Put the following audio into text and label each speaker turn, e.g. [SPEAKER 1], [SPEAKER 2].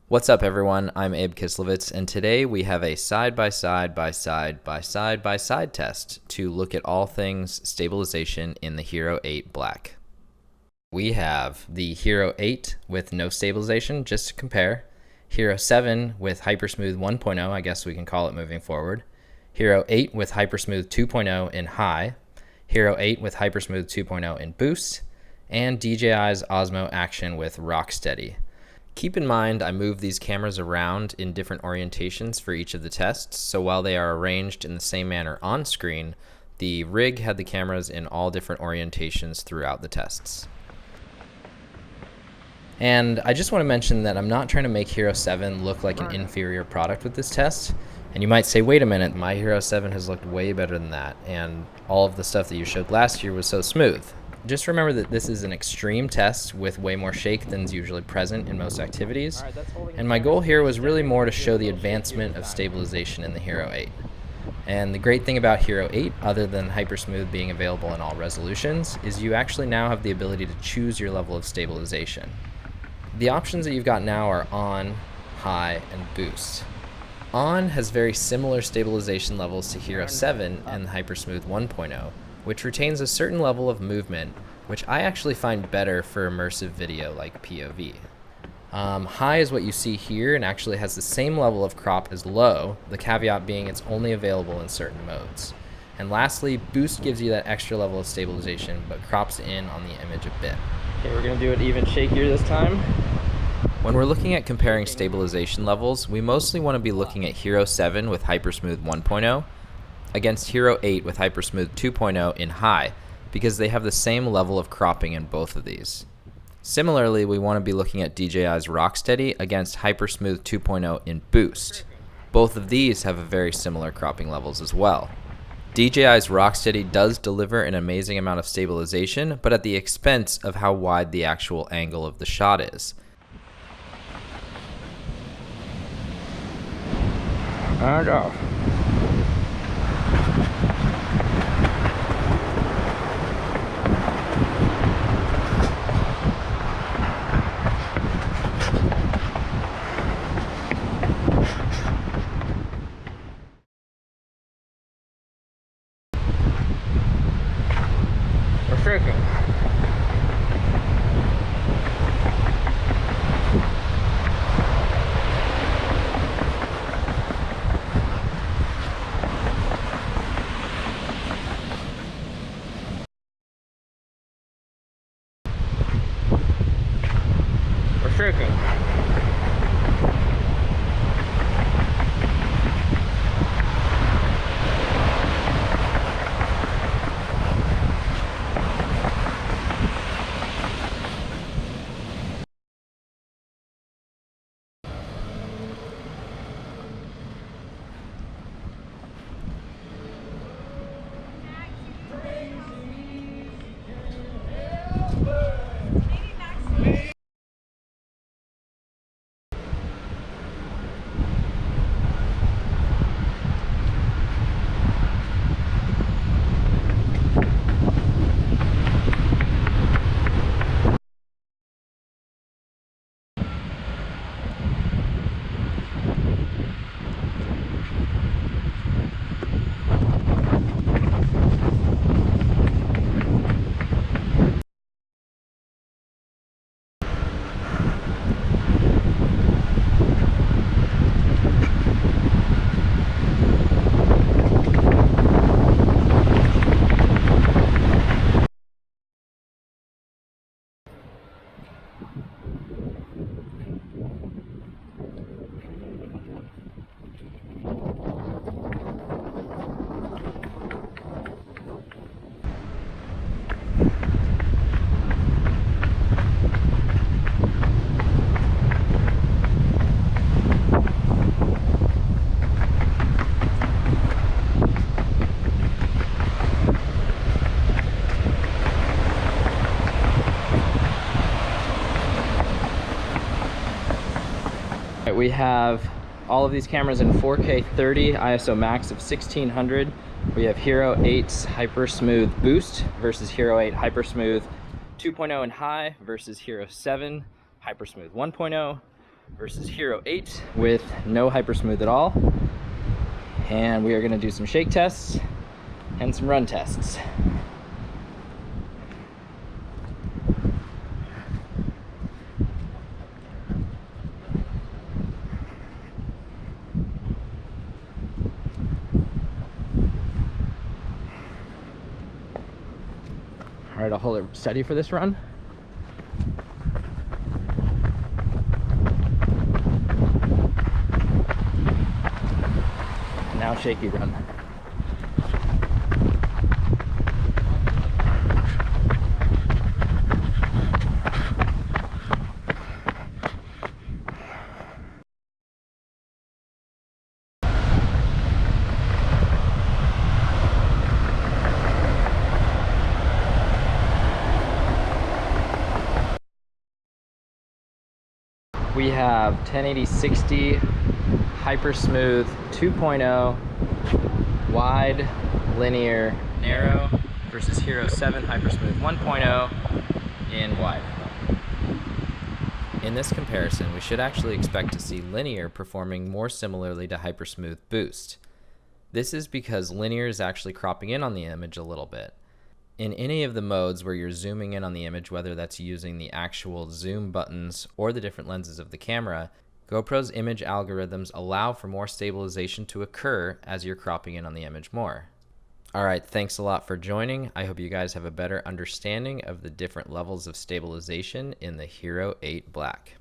[SPEAKER 1] What's up everyone, I'm Abe Kislevitz, and today we have a side-by-side test to look at all things stabilization in the Hero 8 Black. We have the Hero 8 with no stabilization, just to compare, Hero 7 with HyperSmooth 1.0, I guess we can call it moving forward, Hero 8 with HyperSmooth 2.0 in high, Hero 8 with HyperSmooth 2.0 in boost, and DJI's Osmo Action with Rocksteady. Keep in mind, I move these cameras around in different orientations for each of the tests, so while they are arranged in the same manner on screen, the rig had the cameras in all different orientations throughout the tests. And I just want to mention that I'm not trying to make Hero 7 look like an inferior product with this test. And you might say, wait a minute, my Hero 7 has looked way better than that, and all of the stuff that you showed last year was so smooth. Just remember that this is an extreme test with way more shake than is usually present in most activities. And my goal here was really more to show the advancement of stabilization in the Hero 8. And the great thing about Hero 8, other than HyperSmooth being available in all resolutions, is you actually now have the ability to choose your level of stabilization. The options that you've got now are on, high, and boost. On has very similar stabilization levels to Hero 7 and HyperSmooth 1.0, which retains a certain level of movement, which I actually find better for immersive video like POV. High is what you see here and actually has the same level of crop as low, the caveat being it's only available in certain modes. And lastly, boost gives you that extra level of stabilization, but crops in on the image a bit.
[SPEAKER 2] Okay, we're gonna do it even shakier this time.
[SPEAKER 1] When we're looking at comparing stabilization levels, we mostly want to be looking at Hero 7 with HyperSmooth 1.0 against Hero 8 with HyperSmooth 2.0 in high, because they have the same level of cropping in both of these. Similarly, we want to be looking at DJI's Rocksteady against HyperSmooth 2.0 in boost. Both of these have a very similar cropping levels as well. DJI's Rocksteady does deliver an amazing amount of stabilization, but at the expense of how wide the actual angle of the shot is.
[SPEAKER 2] And off. We're shaking. We're shaking. We have all of these cameras in 4K 30, ISO max of 1600. We have Hero 8's HyperSmooth Boost versus Hero 8 HyperSmooth 2.0 in high versus Hero 7 HyperSmooth 1.0. versus Hero 8 with no HyperSmooth at all. And we are going to do some shake tests and some run tests. All right, I'll hold it steady for this run. Now shaky run. We have 1080/60 HyperSmooth 2.0 wide, linear, narrow versus Hero 7 HyperSmooth 1.0 in wide.
[SPEAKER 1] In this comparison, we should actually expect to see linear performing more similarly to HyperSmooth Boost. This is because linear is actually cropping in on the image a little bit. In any of the modes where you're zooming in on the image, whether that's using the actual zoom buttons or the different lenses of the camera, GoPro's image algorithms allow for more stabilization to occur as you're cropping in on the image more. Alright, thanks a lot for joining. I hope you guys have a better understanding of the different levels of stabilization in the Hero 8 Black.